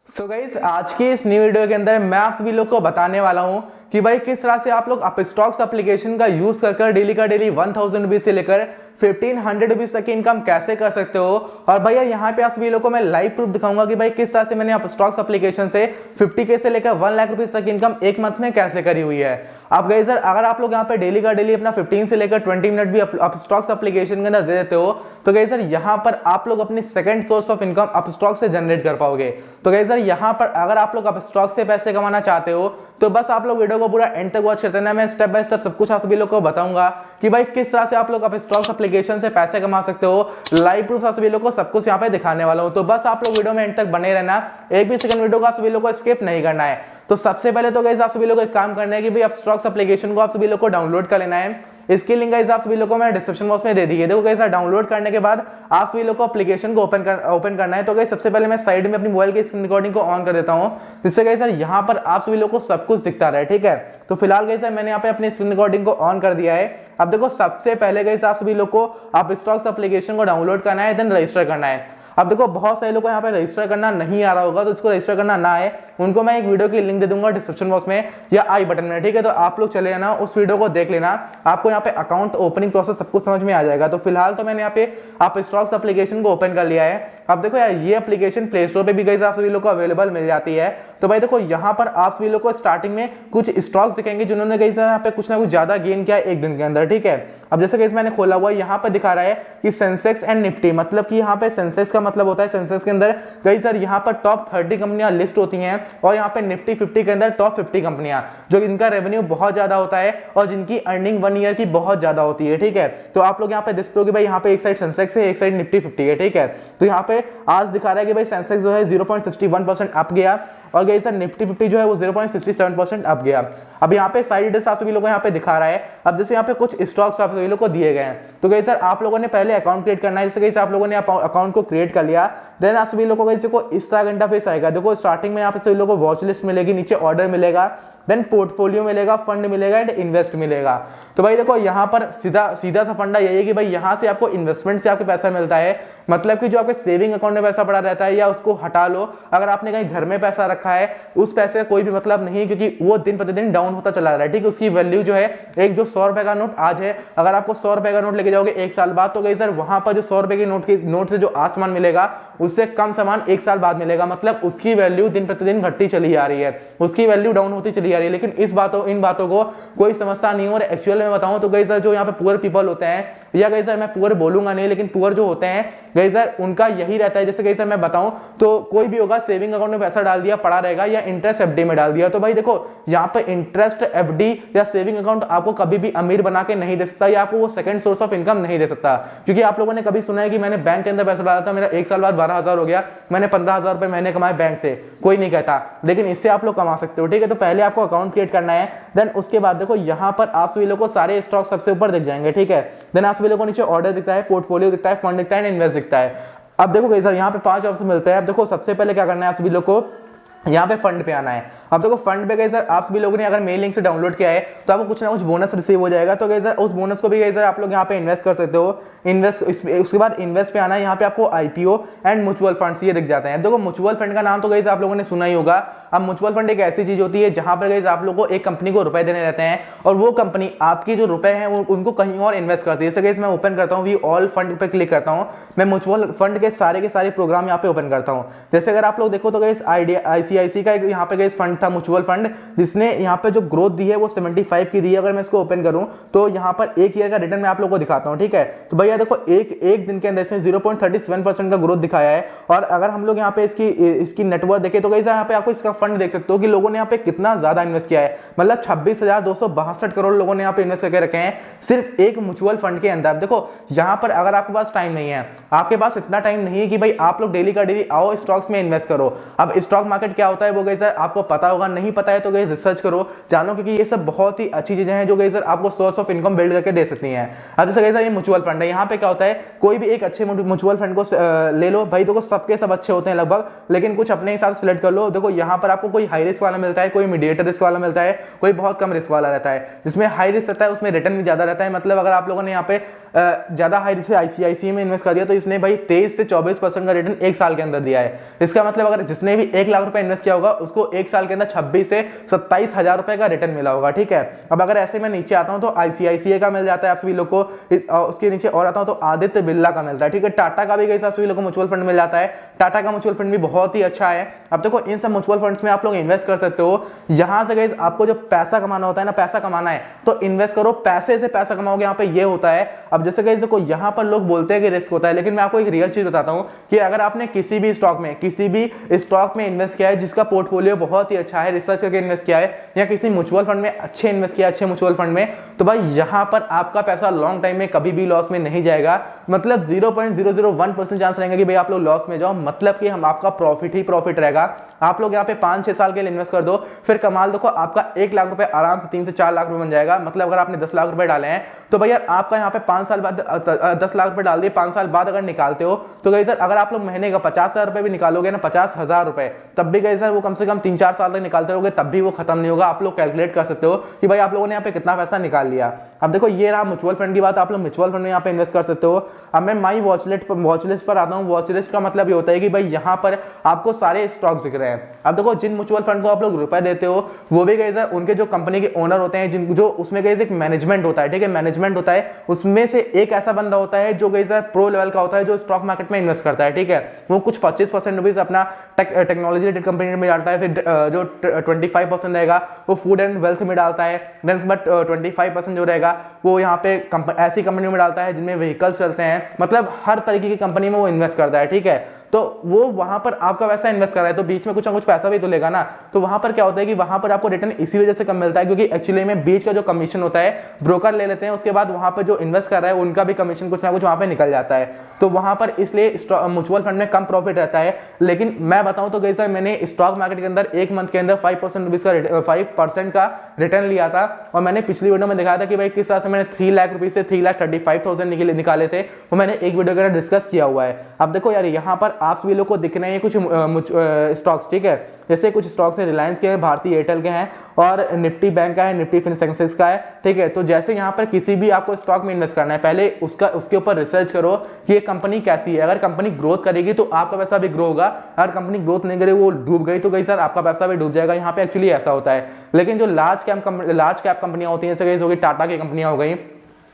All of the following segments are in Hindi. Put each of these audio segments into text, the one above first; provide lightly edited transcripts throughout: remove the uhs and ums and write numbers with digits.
सो गाइस आज की इस न्यू वीडियो के अंदर मैं आप सभी लोग को बताने वाला हूं कि भाई किस तरह से आप लोग अपस्टॉक्स एप्लीकेशन का यूज कर डेली का डेली 1000 रुपीज से लेकर 1500 रुपीज तक की इनकम कैसे कर सकते हो। और भैया यहाँ पे आप सभी लोगों को मैं लाइव प्रूफ दिखाऊंगा कि भाई किस तरह से मैंने अपस्टॉक्स एप्लीकेशन से 50K से लेकर 1 लाख रुपीज तक की इनकम एक मंथ में कैसे करी हुई है। आप गाइस अगर आप लोग यहाँ पे डेली का डेली अपना 15 से लेकर 20 मिनट भी अपस्टॉक्स एप्लीकेशन के अंदर दे देते हो तो गाइस यहाँ पर आप लोग अपनी second source of income Upstox से जनरेट कर पाओगे। तो गाइस यहाँ पर अगर आप लोग अपस्टॉक से पैसे कमाना चाहते हो तो बस आप लोग वीडियो को पूरा एंड तक वॉच करते रहना। मैं स्टेप बाय स्टेप सब कुछ आप सभी लोग को बताऊंगा कि भाई किस तरह से आप लोग अपस्टॉक्स एप्लीकेशन से पैसे कमा सकते हो। लाइव प्रूफ आप सभी लोग को सब कुछ यहाँ पे दिखाने वाला हूँ, तो बस आप लोग वीडियो में एंड तक बने रहना, एक भी सेकंड वीडियो को आप सभी लोग को स्किप नहीं करना है। तो सबसे पहले तो गाइस आप सभी लोग को एक काम करना है कि भाई अपस्टॉक्स एप्लीकेशन को आप सभी लोग को डाउनलोड कर लेना है। इसकी लिंक गाइस आप सभी लोग को मैं डिस्क्रिप्शन बॉक्स में दे दी है। देखो गाइस डाउनलोड करने के बाद आप सभी लोग को एप्लीकेशन को ओपन करना है। तो गाइस सबसे पहले मैं साइड में अपनी मोबाइल की स्क्रीन रिकॉर्डिंग को ऑन कर देता हूं, जिससे गाइस यहाँ पर आप सभी लोग को सब कुछ दिखता रहे, ठीक है। तो फिलहाल गाइस मैंने यहाँ पे अपनी स्क्रीन रिकॉर्डिंग को ऑन कर दिया है। अब देखो सबसे पहले गाइस आप सभी लोग को अपस्टॉक्स एप्लीकेशन को डाउनलोड करना है, देन रजिस्टर करना है। अब देखो बहुत सारे लोग को यहाँ पे रजिस्टर करना नहीं आ रहा होगा, तो इसको रजिस्टर करना ना है उनको मैं एक वीडियो की लिंक दे दूंगा डिस्क्रिप्शन बॉक्स में या आई बटन में, ठीक है। तो आप लोग चले जाना, उस वीडियो को देख लेना, आपको यहाँ पे अकाउंट ओपनिंग प्रोसेस सब कुछ समझ में आ जाएगा। तो फिलहाल तो मैंने यहाँ पे अपस्टॉक्स एप्लीकेशन को ओपन कर लिया है। अब देखो यार ये एप्लीकेशन प्ले स्टोर पे भी गाइस आप सभी लोग को अवेलेबल मिल जाती है। तो भाई देखो यहाँ पर आप सभी लोग को स्टार्टिंग में कुछ स्टॉक्स दिखेंगे जिन्होंने गाइस यहाँ पे कुछ ना कुछ ज्यादा गेन किया एक दिन के अंदर, ठीक है। अब जैसे गाइस मैंने खोला हुआ यहाँ पर दिखा रहा है कि सेंसेक्स एंड निफ्टी, मतलब कि यहाँ पे सेंसेक्स का मतलब होता है सेंसेक्स के अंदर गाइस सर यहाँ पर टॉप 30 कंपनियां लिस्ट होती हैं और यहाँ पे निफ्टी 50 के अंदर टॉप 50 कंपनियां जो इनका रेवेन्यू बहुत ज्यादा होता है और जिनकी अर्निंग 1 ईयर की बहुत ज्यादा होती है, ठीक है। तो आप लोग यहाँ पे देखते हो कि भाई यहाँ पे एक साइड सेंसेक्स है, एक साइड निफ्टी 50 है, ठीक है। तो यहाँ पे आज दिखा रहा है कि भाई सेंसेक्स जो है 0.61% अप गया और गाइस सर निफ्टी 50 जो है वो 0.67% अप गया। अब यहाँ पे साइड डिटेल्स आप सभी लोगों को यहाँ पे दिखा रहा है। अब जैसे यहाँ पे कुछ स्टॉक्स आप सभी लोगों को दिए गए हैं, तो गाइस सर आप लोगों ने पहले अकाउंट क्रिएट करना है। जैसे गाइस आप लोगों ने अकाउंट को क्रिएट कर लिया, देन आप सभी लोगों को इस तरह का इंटरफेस आएगा। देखो स्टार्टिंग में यहाँ पे सभी लोगों को वॉच लिस्ट मिलेगी, नीचे ऑर्डर मिलेगा, देन पोर्टफोलियो मिलेगा, फंड मिलेगा एंड इन्वेस्ट मिलेगा। तो भाई देखो यहाँ पर सीधा सा फंडा यही है कि भाई यहाँ से आपको इन्वेस्टमेंट से आपको पैसा मिलता है, मतलब कि जो आपके सेविंग अकाउंट में पैसा पड़ा रहता है या उसको हटा लो, अगर आपने कहीं घर में पैसा रखा है उस पैसे का कोई भी मतलब नहीं, क्योंकि वो दिन प्रतिदिन डाउन होता चला रहा है, ठीक है। उसकी वैल्यू जो है एक जो 100 रुपए का नोट आज है, अगर आपको 100 रुपए का नोट लेके जाओगे 1 साल बाद, तो सर वहां पर जो 100 रुपए के नोट से जो आसमान मिलेगा उससे कम सामान 1 साल बाद मिलेगा, मतलब उसकी वैल्यू दिन प्रतिदिन घटती चली आ रही है, उसकी वैल्यू डाउन होती चली आ रही है। लेकिन इन बातों को कोई समझता नहीं। और एक्चुअल में बताऊं तो गाइस जो यहाँ पे पुअर पीपल होते हैं, या गाइस मैं पुअर बोलूंगा नहीं, लेकिन पुअर जो होते हैं गाइस उनका यही रहता है। जैसे गाइस मैं बताऊं तो कोई भी होगा सेविंग अकाउंट में पैसा डाल दिया पड़ा रहेगा, या इंटरेस्ट एफडी में डाल दिया। तो भाई देखो यहाँ पे इंटरेस्ट एफडी या सेविंग अकाउंट आपको कभी भी अमीर बना के नहीं दे सकता, या आपको वो सेकंड सोर्स ऑफ इनकम नहीं दे सकता। क्योंकि आप लोगों ने कभी सुना है कि मैंने बैंक के अंदर पैसा डाला था, मेरा 1 साल बाद 12,000 हो गया, मैंने 15,000 रुपए महीने कमाए बैंक से, कोई नहीं कहता, लेकिन इससे आप लोग कमा सकते हो, ठीक है। तो पहले आपको अकाउंट क्रिएट करना है, देन उसके बाद देखो यहाँ पर आप सभी लोगों को सारे स्टॉक सबसे ऊपर दिख जाएंगे, ठीक है। देन आप सभी लोगों को नीचे ऑर्डर दिखता है, पोर्टफोलियो दिखता है, फंड दिखता है, इन्वेस्ट दिखता है। अब देखो गाइस यहाँ पे 5 ऑप्शन मिलते हैं। अब देखो सबसे पहले क्या करना है, आप सभी लोग को यहाँ पे फंड पे आना है। अब देखो फंड पे गाइस आप सभी लोगों ने अगर मेल लिंक से डाउनलोड किया है तो आपको कुछ ना कुछ बोनस रिसीव हो जाएगा। तो गाइस उस बोनस को भी गाइस आप लोग यहाँ पे इन्वेस्ट कर सकते हो। उसके बाद इन्वेस्ट पे आना है, यहाँ पे आपको आईपीओ एंड म्यूचुअल फंड्स ये दिख जाते हैं। देखो म्यूचुअल फंड का नाम तो गाइस आप लोगों ने सुना ही होगा। अब म्यूचुअल फंड एक ऐसी चीज होती है जहां पर गाइस आप लोगों को एक कंपनी को रुपए देने रहते हैं और वो कंपनी आपकी जो रुपए हैं उनको कहीं और इन्वेस्ट करती है। जैसे गाइस मैं ओपन करता हूँ, वी ऑल फंड पे क्लिक करता हूँ, मैं म्यूचुअल फंड के सारे प्रोग्राम यहाँ पे ओपन करता हूँ। जैसे अगर आप लोग देखो तो गाइस आईसीआईसी का यहाँ पे गाइस फंड था म्यूचुअल फंड, जिसने यहाँ पे जो ग्रोथ दी है वो 75 की दी है। अगर मैं इसको ओपन करूं तो यहाँ पर 1 ईयर का रिटर्न मैं आप लोगों को दिखाता हूं, ठीक है। तो भैया देखो एक दिन के अंदर इसने 0.37% का ग्रोथ दिखाया है। और अगर हम लोग यहाँ पे इसकी नेटवर्क देखें तो यहाँ पे आपको इसका फंड देख सकते हो कि लोगों ने यहाँ पे कितना ज्यादा इन्वेस्ट किया है, मतलब 26,262 करोड़ लोगों ने यहाँ पे इन्वेस्ट करके रखे हैं सिर्फ एक म्यूचुअल फंड के अंदर। देखो यहाँ पर अगर आपके पास टाइम नहीं है, आपके पास इतना टाइम नहीं है कि भाई आप लोग डेली का डेली आओ स्टॉक्स में इन्वेस्ट करो। अब स्टॉक मार्केट क्या होता है वो गाइस आपको पता होगा, नहीं पता है तो गाइस रिसर्च करो, जानो, क्योंकि ये सब बहुत ही अच्छी चीजें हैं जो गाइस आपको सोर्स ऑफ इनकम बिल्ड करके दे सकती हैं। अब जैसे गाइस ये म्यूचुअल फंड है, यहाँ पे क्या होता है कोई भी एक अच्छे म्यूचुअल फंड को ले लो भाई। देखो सबके सब अच्छे होते हैं लगभग, लेकिन कुछ अपने हिसाब से सिलेक्ट कर लो। देखो यहाँ पर आपको कोई हाई रिस्क वाला मिलता है, कोई मीडिएटर रिस्क वाला मिलता है, कोई बहुत कम रिस्क वाला रहता है। जिसमें हाई रिस्क रहता है उसमें रिटर्न भी ज्यादा रहता है। मतलब अगर आप लोगों ने यहाँ पे ज़्यादा हाई से आईसीआईसीआई में इन्वेस्ट कर दिया तो इसने भाई 23 से 24% का रिटर्न एक साल के अंदर दिया है। इसका मतलब अगर जिसने भी 1 लाख रुपए इन्वेस्ट किया होगा उसको एक साल के अंदर 26 से 27 हजार रुपए का रिटर्न मिला होगा, ठीक है। अब अगर ऐसे में नीचे आता हूँ तो आईसीआईसीआई का मिल जाता है आप सभी लोग को, उसके नीचे और आता हूँ तो आदित्य बिरला का मिलता है, ठीक है। टाटा का भी कई सभी लोग को म्यूचुअल फंड मिल जाता है, टाटा का म्यूचुअल फंड भी बहुत ही अच्छा है। अब देखो इन सब म्यूचुअल फंड्स में आप लोग इन्वेस्ट कर सकते हो। यहाँ से गाइस आपको जो पैसा कमाना होता है ना, पैसा कमाना है तो इन्वेस्ट करो, पैसे से पैसा कमाओगे, यहाँ पे ये होता है। अब जैसे गाइस देखो यहाँ पर लोग बोलते हैं कि रिस्क होता है, लेकिन मैं आपको एक रियल चीज बताता हूँ कि अगर आपने किसी भी स्टॉक में इन्वेस्ट किया है जिसका पोर्टफोलियो बहुत ही अच्छा है, रिसर्च करके इन्वेस्ट किया है, या किसी म्यूचुअल फंड में अच्छे इन्वेस्ट किया अच्छे म्यूचुअल फंड में, तो भाई यहाँ पर आपका पैसा लॉन्ग टाइम में कभी भी लॉस में नहीं जाएगा। मतलब 0.001% चांस रहेगा कि भाई आप लोग लॉस में जाओ, मतलब कि हम आपका प्रॉफिट ही प्रॉफिट रहेगा। आप लोग यहाँ पे 5-6 साल के लिए इन्वेस्ट कर दो, फिर कमाल देखो आपका 1 लाख रुपए आराम से 3 से 4 लाख रुपए बन जाएगा। मतलब अगर आपने 10 लाख रुपए डाले हैं तो भैया आपका यहाँ पे 5 साल बाद 10 लाख रुपए डाल दिए, 5 साल बाद अगर निकालते हो तो गई सर अगर आप लोग महीने का 50,000 रुपए भी निकालोगे ना, 50,000 रुपए, तब भी गई सर वो कम से कम 3-4 साल तक निकालते रहोगे, तब भी वो खत्म नहीं होगा। आप लोग कैलकुलेट कर सकते हो कि भाई आप लोगों ने यहाँ पे कितना पैसा निकाल लिया। अब देखो ये रहा म्यूचुअल फंड की बात, आप लोग म्यूचुअल फंड में यहाँ पे इन्वेस्ट कर सकते हो। अब मैं माई वॉच लिस्ट पर आता हूँ। वॉच लिस्ट का मतलब ये होता है कि भाई यहाँ पर आपको सारे स्टॉक्स दिख रहे हैं। अब देखो जिन म्यूचुअल फंड को आप लोग रुपए देते हो वो भी गई सर उनके जो कंपनी के ओनर होते हैं, जो उसमें गई एक मैनेजमेंट होता है, ठीक है, मैनेजमेंट होता है, उसमें से एक ऐसा बंदा होता है जो गई सर प्रो लेवल का होता है, जो स्टॉक मार्केट में इन्वेस्ट करता है, ठीक है। वो कुछ 25% रुपीज अपना टेक्नोलॉजी रिलेटेड कंपनी में डालता है, फिर जो 25% रहेगा वो फूड एंड वेल्थ में डालता है, देन बट 25% जो रहेगा वो यहाँ पे ऐसी कंपनी में डालता है जिनमें व्हीकल्स चलते हैं। मतलब हर तरीके की कंपनी में वो इन्वेस्ट करता है, ठीक है। तो वो वहां पर आपका पैसा इन्वेस्ट कर रहा है तो बीच में कुछ ना कुछ पैसा भी तो लेगा ना। तो वहां पर क्या होता है कि वहां पर आपको रिटर्न इसी वजह से कम मिलता है क्योंकि एक्चुअली में बीच का जो कमीशन होता है ब्रोकर ले लेते हैं, उसके बाद वहां पर जो इन्वेस्ट कर रहा है उनका भी कमीशन कुछ ना कुछ वहां पे निकल जाता है। तो वहां पर इसलिए म्यूचुअल फंड में कम प्रॉफिट रहता है। लेकिन मैं बताऊं तो सर मैंने स्टॉक मार्केट के अंदर एक मंथ के अंदर 5% का रिटर्न लिया था, और मैंने पिछली वीडियो में दिखाया था कि भाई किस तरह से मैंने 3 लाख रुपए से 3,35,000 निकाले थे, वो मैंने एक वीडियो के अंदर डिस्कस किया हुआ है। अब देखो यार यहाँ पर आप सभी लोग को दिख रहे हैं कुछ स्टॉक्स, ठीक है। जैसे कुछ स्टॉक्स है, रिलायंस के हैं, भारतीय एयरटेल के हैं, और निफ्टी बैंक का है, निफ्टी फिनसेंसेक्स का है, ठीक है। तो जैसे यहाँ पर किसी भी आपको स्टॉक में इन्वेस्ट करना है, पहले उसके ऊपर रिसर्च करो कि ये कंपनी कैसी है। अगर कंपनी ग्रोथ करेगी तो आपका पैसा भी ग्रो होगा, अगर कंपनी ग्रोथ नहीं करेगी वो डूब गई तो गई सर आपका पैसा भी डूब जाएगा। यहाँ पे एक्चुअली ऐसा होता है। लेकिन जो लार्ज कैप कंपनियां होती हैं, जैसे हो गई टाटा की कंपनियां हो गई,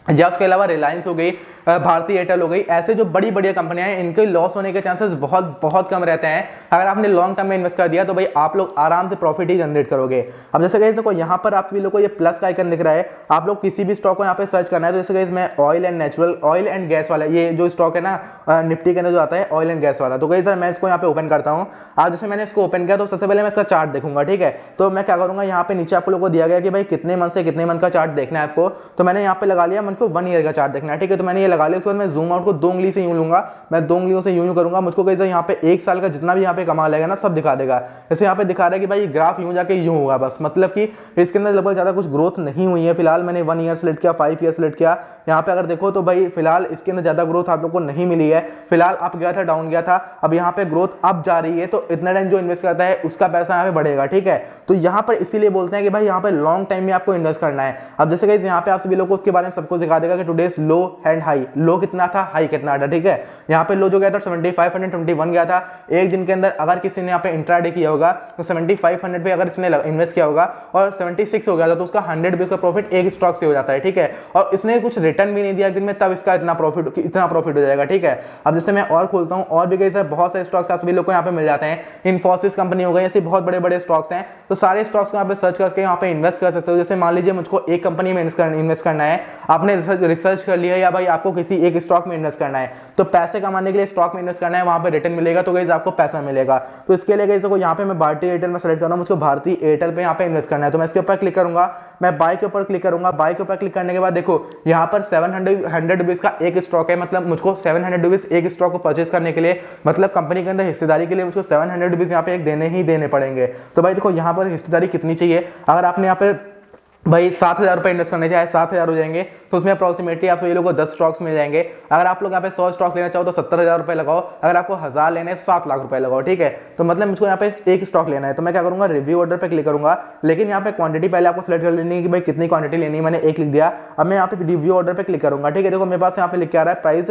या उसके अलावा रिलायंस हो गई, भारतीय एयरटेल हो गई, ऐसे जो बड़ी बड़ी कंपनियां हैं इनके लॉस होने के चांसेस बहुत बहुत कम रहते हैं। अगर आपने लॉन्ग टर्म में इन्वेस्ट कर दिया तो भाई आप लोग आराम से प्रॉफिट ही जनरेट करोगे। अब जैसे गाइस देखो यहाँ पर आप सभी लोगों को ये प्लस का आइकन दिख रहा है, आप लोग किसी भी स्टॉक को यहाँ पे सर्च करना है तो जैसे गाइस मैं ऑयल एंड गैस वाला ये जो स्टॉक है ना निफ्टी के अंदर जो आता है ऑयल एंड गैस वाला, तो गाइस सर मैं इसको यहाँ पे ओपन करता हूँ। आज जैसे मैंने इसको ओपन किया तो सबसे पहले मैं इसका चार्ट देखूंगा, ठीक है। तो मैं क्या करूंगा, यहाँ पे नीचे आप लोगों को दिया गया कि भाई कितने मंथ से कितने मंथ का चार्ट देखना है आपको, तो मैंने यहाँ पे लगा लिया मंथ को 1 ईयर का चार्ट देखना है, ठीक है। तो मैंने ये लगा लिया। उसके बाद मैं जूम आउट को 2 उंगली से यूं लूंगा, मैं 2 उंगलियों से यूं करूंगा, मुझको कैसे यहाँ पे 1 साल का जितना भी यहाँ पे कमा लेगा ना सब दिखा देगा। जैसे यहाँ पे दिखा रहा है कि भाई ग्राफ यूं जाके यूं होगा बस, मतलब कि इसके अंदर लगभग ज्यादा कुछ ग्रोथ नहीं हुई है। फिलहाल मैंने 1 ईयर सेलेक्ट किया, 5 ईयर सेलेक्ट किया। यहाँ पे अगर देखो तो भाई फिलहाल इसके अंदर ज्यादा ग्रोथ आप लोग को नहीं मिली है। फिलहाल अप गया था, डाउन गया था, अब यहाँ पे ग्रोथ अप जा रही है। तो इतना टाइम जो इन्वेस्ट करता है उसका पैसा यहाँ पे बढ़ेगा, ठीक है। तो यहाँ पर इसीलिए बोलते हैं कि भाई यहाँ पे लॉन्ग टाइम में आपको इन्वेस्ट करना है। अब जैसे गाइस यहाँ पे आप सभी लोगों को उसके बारे में सबको सिखा देगा कि टुडेस लो एंड हाई, लो कितना था, हाई कितना था, ठीक है। यहाँ पे लो जो गया था 7521 गया था एक दिन के अंदर। अगर किसी ने यहाँ पे इंट्राडे किया होगा तो 7500 पे अगर इसने इन्वेस्ट किया होगा और 76 हो गया था तो उसका 100 रुपीज का प्रॉफिट एक स्टॉक से हो जाता है, ठीक है। और इसने कुछ रिटर्न भी नहीं दिया एक दिन में, तब इसका इतना प्रॉफिट हो जाएगा, ठीक है। अब जैसे मैं और खोलता हूँ और भी कई बहुत सारे स्टॉक्स आप सभी लोग को यहाँ पे मिल जाते हैं। इन्फोसिस कंपनी हो गई, ऐसे बहुत बड़े बड़े स्टॉक्स हैं। तो सारे स्टॉक्स को यहाँ पे सर्च करके यहाँ पे इन्वेस्ट कर सकते हो। जैसे मान लीजिए मुझको एक कंपनी में इन्वेस्ट करना है, आपने रिसर्च कर लिया, या भाई आपको किसी एक स्टॉक में इन्वेस्ट करना है, तो पैसे कमाने के लिए स्टॉक में इन्वेस्ट करना है, वहां पे रिटर्न मिलेगा तो गाइस आपको पैसा मिलेगा। तो इसके लिए गाइस देखो यहाँ पे मैं भारतीय एयरटेल में सेलेक्ट कर रहा हूँ, मुझको भारतीय एयरटेल पे यहाँ पे इन्वेस्ट करना है। तो मैं इसके ऊपर क्लिक करूंगा, मैं बाय के ऊपर क्लिक करूंगा। बाय के ऊपर क्लिक करने के बाद देखो यहाँ पर 700 रुपीज का एक स्टॉक है, मतलब मुझको 700 रुपीज एक स्टॉक को परचेज करने के लिए, मतलब कंपनी के अंदर हिस्सेदारी के लिए मुझको 700 रुपीज यहाँ पे एक देने ही देने पड़ेंगे। तो भाई देखो यहाँ पर हिस्सेदारी कितनी चाहिए, अगर आपने यहाँ पे भाई 7,000 रुपये इन्वेस्ट करने चाहे 7,000 हो जाएंगे, तो उसमें अप्रोक्सीमेटली आप सभी लोगों को 10 स्टॉक्स मिल जाएंगे। अगर आप लोग यहाँ पे 100 स्टॉक लेना चाहो तो 70,000 रुपये लगाओ, अगर आपको 1000 लेने हैं 7 लाख रुपए लगाओ, ठीक है। तो मतलब मुझको यहाँ पे एक स्टॉक लेना है, तो मैं क्या करूंगा, रिव्यू ऑर्डर पे क्लिक करूंगा। लेकिन यहाँ पे क्वांटिटी पहले आपको सिलेक्ट कर लेनी है कि भाई कितनी क्वांटिटी लेनी है, मैंने एक लिख दिया। अब मैं यहाँ पे रिव्यू ऑर्डर पे क्लिक करूंगा, ठीक है। देखो मेरे पास यहाँ पे लिख के आ रहा है प्राइस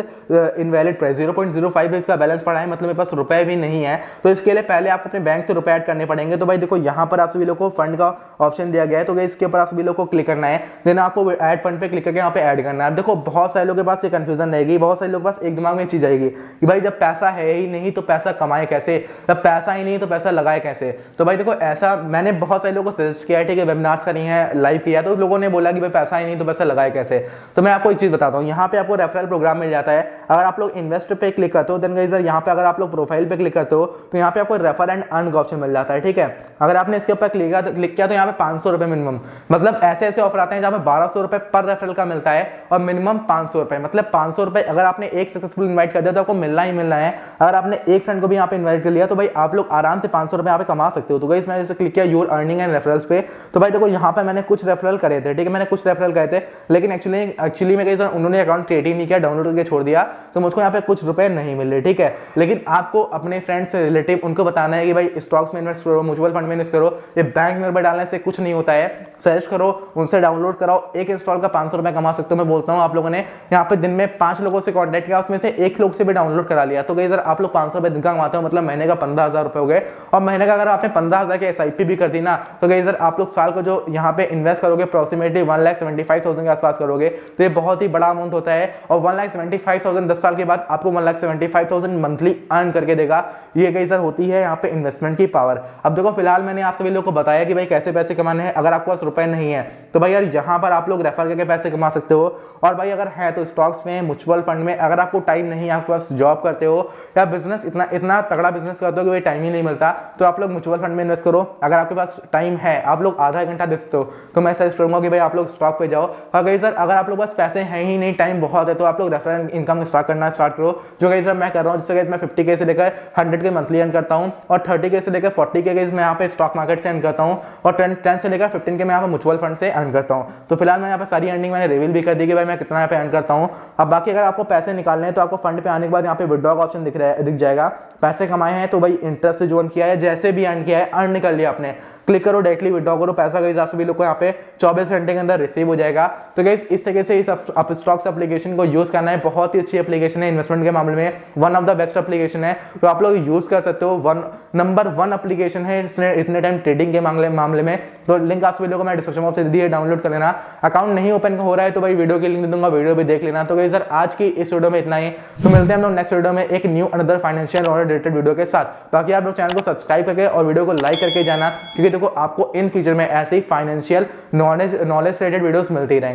इनवैलिड प्राइस 0.05 इसका बैलेंस पड़ा है, मतलब मेरे पास रुपए भी नहीं है। तो इसके लिए पहले आपको अपने बैंक से रुपए ऐड करने पड़ेंगे। तो भाई देखो यहाँ पर आप सभी लोग को फंड का ऑप्शन दिया गया है, तो इसके ऊपर आप सभी लोग को क्लिक करना है। देन आपको ऐड फंड पे क्लिक करके यहाँ पे ऐड करना है। देखो बहुत सारे लोगों के पास ये कंफ्यूजन रहेगी, बहुत सारे लोगों के पास एक दिमाग में चीज आएगी कि भाई जब पैसा है ही नहीं तो पैसा कमाए कैसे, जब पैसा ही नहीं तो पैसा लगाए कैसे। तो भाई देखो ऐसा मैंने बहुत सारे लोगों को सजेस्ट किया है, ठीक है, वेबिनार्स करी है, लाइव किया, तो लोगों ने बोला कि भाई पैसा ही नहीं तो पैसा लगाए कैसे। तो मैं आपको एक चीज बताता हूँ, यहाँ पे आपको रेफरल प्रोग्राम मिल जाता है। अगर आप लोग इन्वेस्ट पे क्लिक करते हो, देन गाइस यहाँ पे अगर आप लोग प्रोफाइल पे क्लिक करते हो तो यहाँ पे आपको रेफर एंड अर्न का ऑप्शन मिल जाता है, ठीक है। अगर आपने इसके ऊपर क्लिक किया तो यहाँ पे 500 रुपए मिनिमम, मतलब ऐसे ऐसे ऑफर आते हैं जहाँ पे 1200 रुपए पर रेफरल का मिलता है और मिनिमम 500 रुपए, मतलब 500 रुपए अगर आपने एक सक्सेसफुल इन्वाइट कर दिया तो आपको मिलना ही मिलना है। अगर आपने एक फ्रेंड को भी यहाँ पे इन्वाइट कर लिया तो भाई आप लोग आराम से 500 रुपए यहाँ पे कमा सकते हो। तो गाइस मैंने जैसे क्लिक किया योर अर्निंग एंड रेफरल्स पे, तो भाई देखो यहाँ पे मैंने कुछ रेफरल करे थे, ठीक है, मैंने कुछ रेफरल करे थे, लेकिन एक्चुअली में गाइस उन्होंने अकाउंट क्रिएट ही नहीं किया, डाउनलोड करके छोड़ दिया, तो मुझको यहाँ पे कुछ रुपए नहीं मिले, ठीक है। लेकिन आपको अपने फ्रेंड्स रिलेटिव उनको बताना है कि भाई स्टॉक्स में इन्वेस्ट करो, म्यूचुअल फंड में इन्वेस्ट करो, ये बैंक में रुपए डालने से कुछ नहीं होता है, सर्च करो, उनसे डाउनलोड कराओ, एक इंस्टॉल का 500 रुपए कमा सकते हो। मैं बोलता हूँ आप लोगों ने यहाँ पे दिन में 5 लोगों से कॉन्टैक्ट किया, उसमें से एक लोग से भी डाउनलोड करा लिया, तो गाइस अगर आप लोग 500 रुपए दिन का कमाते हो मतलब महीने का 15,000 रुपए हो गए। और महीने का अगर आपने 15,000 की SIP भी कर दी ना, तो गाइस आप लोग साल को जो यहाँ पे इन्वेस्ट करोगे अप्रोक्सीमेटली 1,75,000 के आसपास करोगे, तो ये बहुत ही बड़ा अमाउंट होता है। और 1,75,000 10 साल के बाद आपको 1,75,000 मंथली अर्न करके देगा। ये गाइस होती है यहाँ पे इन्वेस्टमेंट की पावर। अब देखो फिलहाल मैंने आप सभी लोगों को बताया कि भाई कैसे पैसे कमाने हैं। अगर आपके पास रुपए नहीं है तो भाई यार यहाँ पर आप लोग रेफर करके पैसे कमा सकते हो। और भाई अगर है तो स्टॉक्स में, म्यूचुअल फंड में, अगर आपको टाइम नहीं है, आपके पास जॉब करते हो या बिजनेस इतना तगड़ा बिजनेस करते हो कि भाई टाइम ही नहीं मिलता, तो आप लोग म्यूचुअल फंड में इन्वेस्ट करो। अगर आपके पास टाइम है, आप लोग आधा घंटा दे सकते हो, तो मैं सजेस्ट करूंगा कि भाई आप लोग स्टॉक पे जाओ। और गाइस सर अगर आप लोग पास पैसे हैं ही नहीं, टाइम बहुत है, तो आप लोग रेफरल इनकम स्टार्ट करो, जो गाइस मैं कर रहा हूँ। जिससे मैं 50K से लेकर 100K मंथली अर्न करता हूँ और 30K से लेकर 40K मैं यहाँ पे स्टॉक मार्केट से अर्न करता हूँ और 10 से लेकर 15K मैं यहाँ पे म्यूचुअल फंड से अर्न करता हूँ। तो फिलहाल मैं यहाँ पे सारी अर्निंग मैंने रिवील भी कर दी कि भाई मैं कितना यहाँ पे अर्न करता हूँ। अब बाकी अगर आपको पैसे निकालने हैं तो आपको फंड पे आने के बाद यहाँ पे विड्रॉ का ऑप्शन दिख जाएगा। पैसे कमाए हैं तो भाई इंटरेस्ट से जो अर्न किया है, जैसे भी अर्न किया है, अर्न कर लिया आपने, क्लिक करो डायरेक्टली विड्रॉ करो पैसा। गाइस आप सभी लोग को यहाँ पे 24 घंटे के अंदर रिसीव हो जाएगा। तो गाइस इस तरीके से इस स्टॉक्स एप्लीकेशन को यूज करना है। बहुत ही अच्छी एप्लीकेशन है, इन्वेस्टमेंट के मामले में one of the best application है, तो आप लोग यूज कर सकते हो। नंबर 1 एप्लीकेशन है इतने टाइम ट्रेडिंग के मामले में। तो लिंक आप सभी लोगों को मैं डिस्क्रिप्शन बॉक्स में दी है, डाउनलोड कर लेना। अकाउंट नहीं ओपन हो रहा है तो भाई वीडियो की लिंक दे दूंगा, वीडियो भी देख लेना। तो गाइस सर आज की इस वीडियो में इतना ही, तो मिलते हैं हम लोग नेक्स्ट वीडियो में एक न्यू अनदर फाइनेंशियल और रिलेटेड वीडियो के साथ। बाकी आप लोग चैनल को सब्सक्राइब करके और वीडियो को लाइक करके जाना, क्योंकि देखो आपको इन फ्यूचर में ऐसे ही फाइनेंशियल नॉलेज से रिलेटेड वीडियोस मिलती रहेंगी।